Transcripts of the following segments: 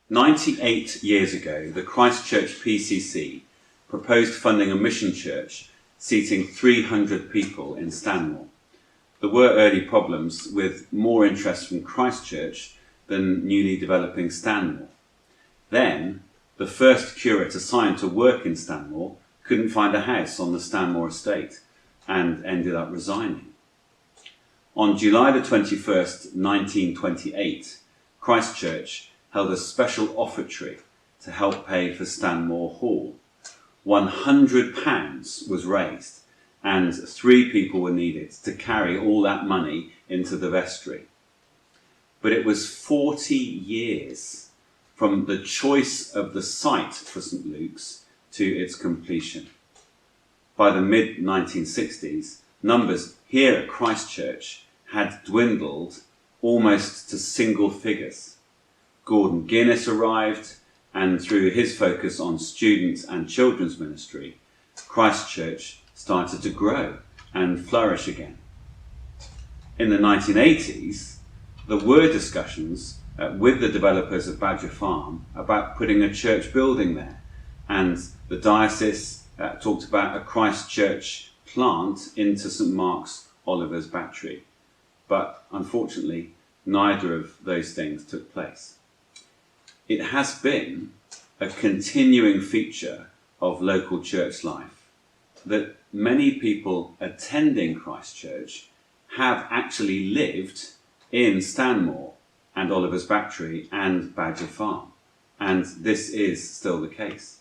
98 years ago, the Christchurch PCC proposed funding a mission church seating 300 people in Stanmore. There were early problems with more interest from Christchurch than newly developing Stanmore. Then, the first curate assigned to work in Stanmore couldn't find a house on the Stanmore estate and ended up resigning. On July the 21st, 1928, Christchurch held a special offertory to help pay for Stanmore Hall. £100 was raised and 3 people were needed to carry all that money into the vestry. But it was 40 years from the choice of the site for St Luke's to its completion. By the mid-1960s, numbers here at Christchurch had dwindled almost to single figures. Gordon Guinness arrived, and through his focus on student and children's ministry, Christchurch started to grow and flourish again. In the 1980s, there were discussions with the developers of Badger Farm about putting a church building there, and the diocese talked about a Christchurch plant into St Mark's Oliver's Battery. But unfortunately, neither of those things took place. It has been a continuing feature of local church life that many people attending Christchurch have actually lived in Stanmore and Oliver's Battery and Badger Farm, and this is still the case.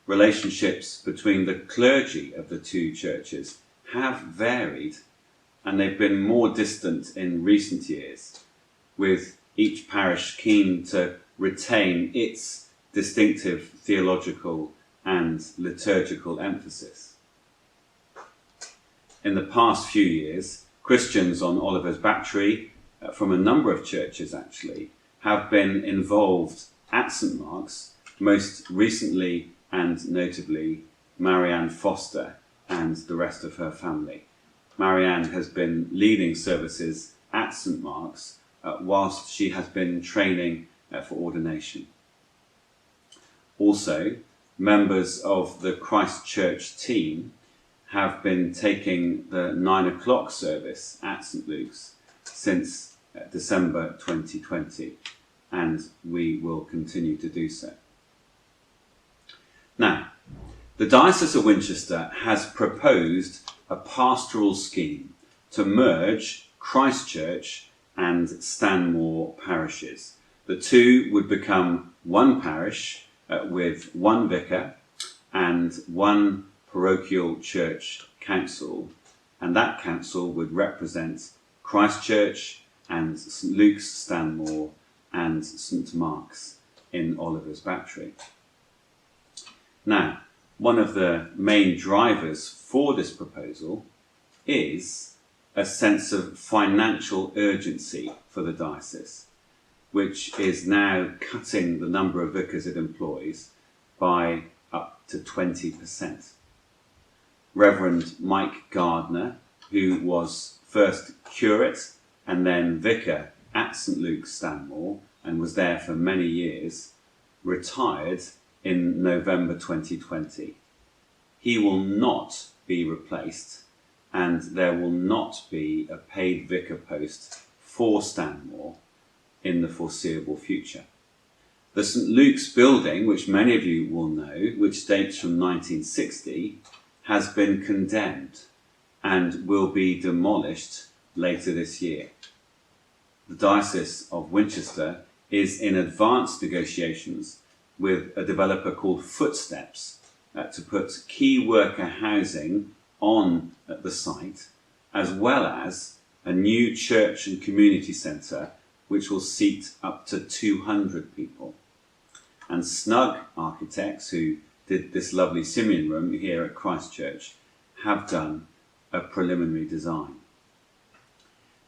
Relationships between the clergy of the two churches have varied, and they've been more distant in recent years, with each parish keen to retain its distinctive theological and liturgical emphasis. In the past few years, Christians on Oliver's Battery, from a number of churches actually, have been involved at St Mark's, most recently and notably Marianne Foster and the rest of her family. Marianne has been leading services at St Mark's whilst she has been training for ordination. Also, members of the Christchurch team have been taking the 9 o'clock service at St Luke's since December 2020, and we will continue to do so. Now, the Diocese of Winchester has proposed a pastoral scheme to merge Christchurch and Stanmore parishes. The two would become one parish with one vicar and one parochial church council, and that council would represent Christchurch and St Luke's Stanmore and St Mark's in Oliver's Battery. Now, one of the main drivers for this proposal is a sense of financial urgency for the diocese, which is now cutting the number of vicars it employs by up to 20%. Reverend Mike Gardner, who was first curate and then vicar at St Luke's Stanmore and was there for many years, retired in November 2020. He will not be replaced, and there will not be a paid vicar post for Stanmore in the foreseeable future. The St Luke's building, which many of you will know, which dates from 1960, has been condemned and will be demolished later this year. The Diocese of Winchester is in advanced negotiations with a developer called Footsteps to put key worker housing on the site, as well as a new church and community centre which will seat up to 200 people. And Snug Architects, who did this lovely Simeon room here at Christchurch, have done a preliminary design.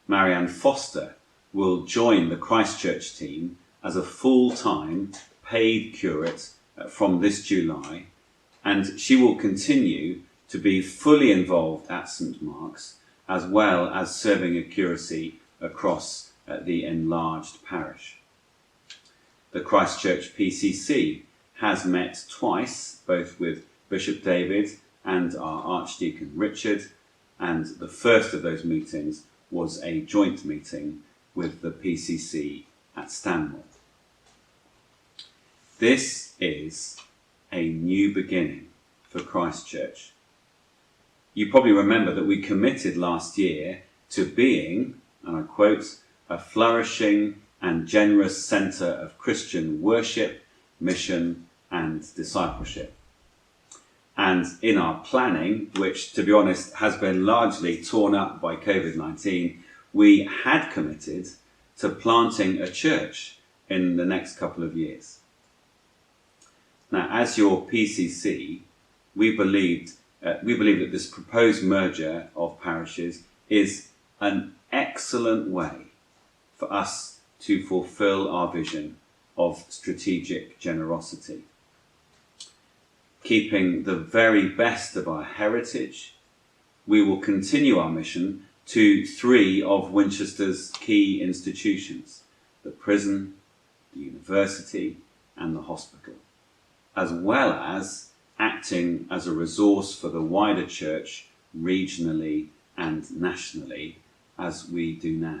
Marianne Foster will join the Christchurch team as a full-time paid curate from this July, and she will continue to be fully involved at St Mark's, as well as serving a curacy across the enlarged parish. the Christchurch PCC has met twice, both with Bishop David and our Archdeacon Richard, and the first of those meetings was a joint meeting with the PCC at Stanmore. This is a new beginning for Christchurch. You probably remember that we committed last year to being, and I quote, a flourishing and generous centre of Christian worship, mission and discipleship. And in our planning, which to be honest has been largely torn up by COVID-19, we had committed to planting a church in the next couple of years. Now, as your PCC, we believe that this proposed merger of parishes is an excellent way for us to fulfil our vision of strategic generosity. Keeping the very best of our heritage, we will continue our mission to 3 of Winchester's key institutions: the prison, the university and the hospital, as well as acting as a resource for the wider church regionally and nationally, as we do now.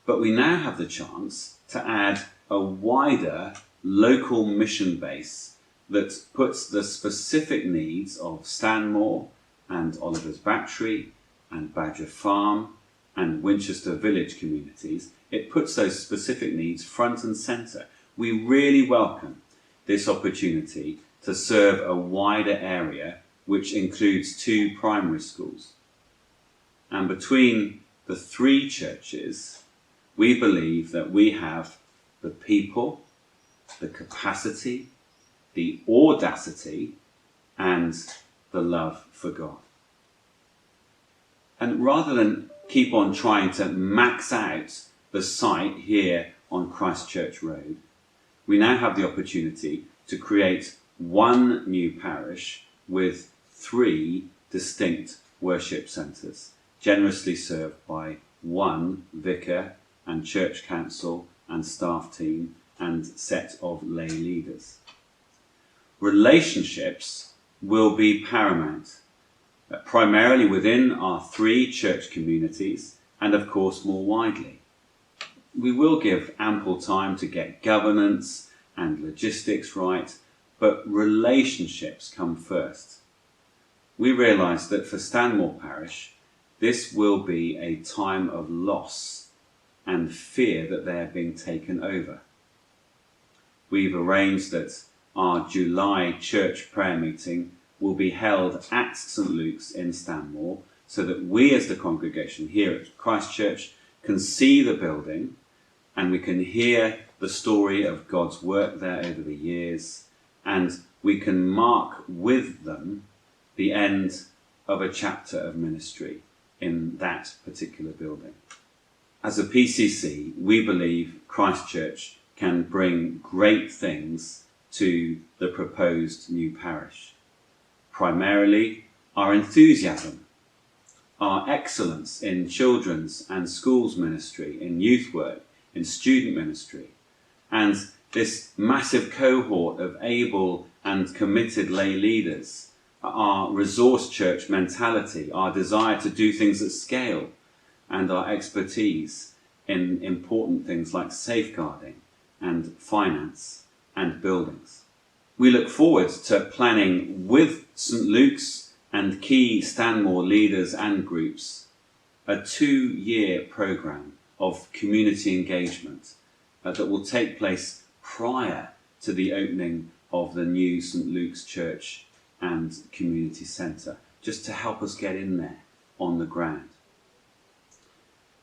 But we now have the chance to add a wider local mission base that puts the specific needs of Stanmore and Oliver's Battery and Badger Farm and Winchester Village communities. It puts those specific needs front and centre. We really welcome this opportunity to serve a wider area, which includes 2 primary schools. And between the 3 churches, we believe that we have the people, the capacity, the audacity, and the love for God. And rather than keep on trying to max out the site here on Christchurch Road, we now have the opportunity to create 1 new parish with 3 distinct worship centres, generously served by 1 vicar and church council and staff team and set of lay leaders. Relationships will be paramount, primarily within our 3 church communities and of course more widely. We will give ample time to get governance and logistics right, but relationships come first. We realise that for Stanmore Parish, this will be a time of loss and fear that they are being taken over. We've arranged that our July church prayer meeting will be held at St Luke's in Stanmore, so that we as the congregation here at Christchurch can see the building and we can hear the story of God's work there over the years, and we can mark with them the end of a chapter of ministry in that particular building. As a PCC, we believe Christchurch can bring great things to the proposed new parish. Primarily, our enthusiasm, our excellence in children's and schools ministry, in youth work, in student ministry, and this massive cohort of able and committed lay leaders, our resource church mentality, our desire to do things at scale, and our expertise in important things like safeguarding and finance and buildings. We look forward to planning with St Luke's and key Stanmore leaders and groups a 2-year programme of community engagement that will take place prior to the opening of the new St Luke's Church and Community Centre, just to help us get in there on the ground.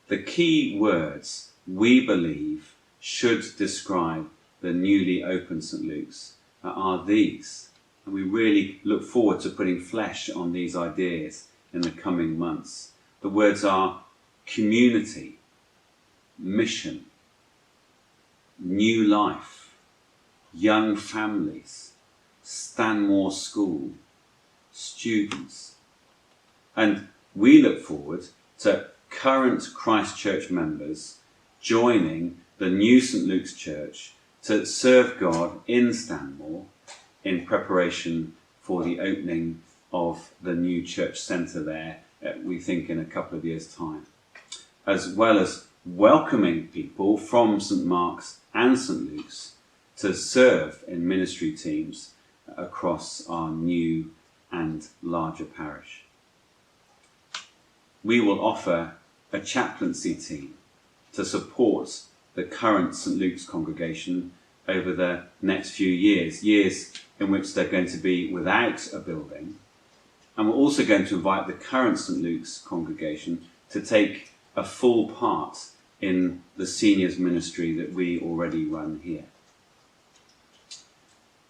The key words we believe should describe the newly opened St Luke's are these, and we really look forward to putting flesh on these ideas in the coming months. The words are community, mission, new life, young families, Stanmore School, students. And we look forward to current Christchurch members joining the new St Luke's Church to serve God in Stanmore in preparation for the opening of the new church centre there, we think in a couple of years' time, as well as welcoming people from St Mark's and St Luke's to serve in ministry teams across our new and larger parish. We will offer a chaplaincy team to support the current St Luke's congregation over the next few years in which they're going to be without a building. And we're also going to invite the current St Luke's congregation to take a full part in the seniors ministry that we already run here.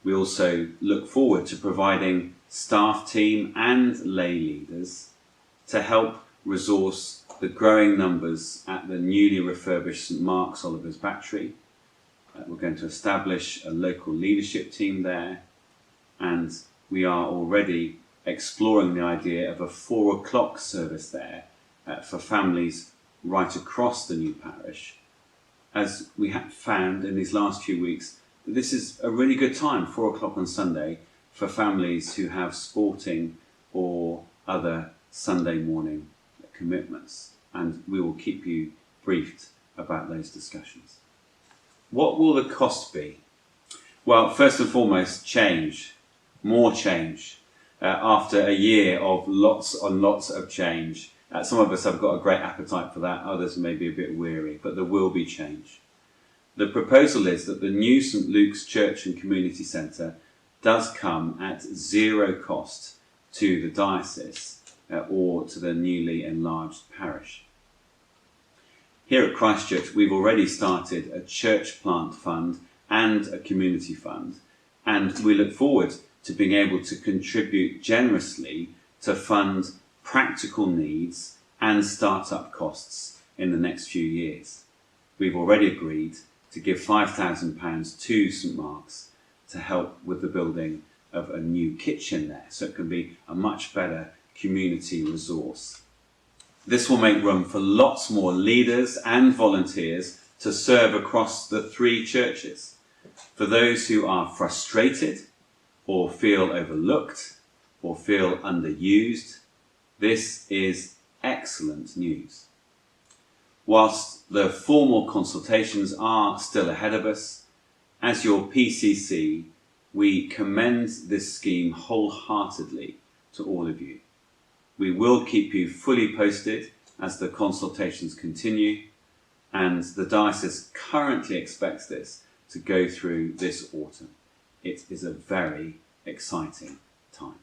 We also look forward to providing staff team and lay leaders to help resource the growing numbers at the newly refurbished St Mark's Oliver's Battery. We're going to establish a local leadership team there, and we are already exploring the idea of a 4 o'clock service there for families right across the new parish, as we have found in these last few weeks that this is a really good time, 4 o'clock on Sunday, for families who have sporting or other Sunday morning commitments, and we will keep you briefed about those discussions. What will the cost be? Well, first and foremost, change, more change. After a year of lots and lots of change, some of us have got a great appetite for that, others may be a bit weary, but there will be change. The proposal is that the new St Luke's Church and Community Centre does come at zero cost to the diocese or to the newly enlarged parish. Here at Christchurch, we've already started a church plant fund and a community fund, and we look forward to being able to contribute generously to fund practical needs and start-up costs in the next few years. We've already agreed to give £5,000 to St Mark's to help with the building of a new kitchen there, so it can be a much better community resource. This will make room for lots more leaders and volunteers to serve across the 3 churches. For those who are frustrated or feel overlooked or feel underused, this is excellent news. Whilst the formal consultations are still ahead of us, as your PCC, we commend this scheme wholeheartedly to all of you. We will keep you fully posted as the consultations continue, and the diocese currently expects this to go through this autumn. It is a very exciting time.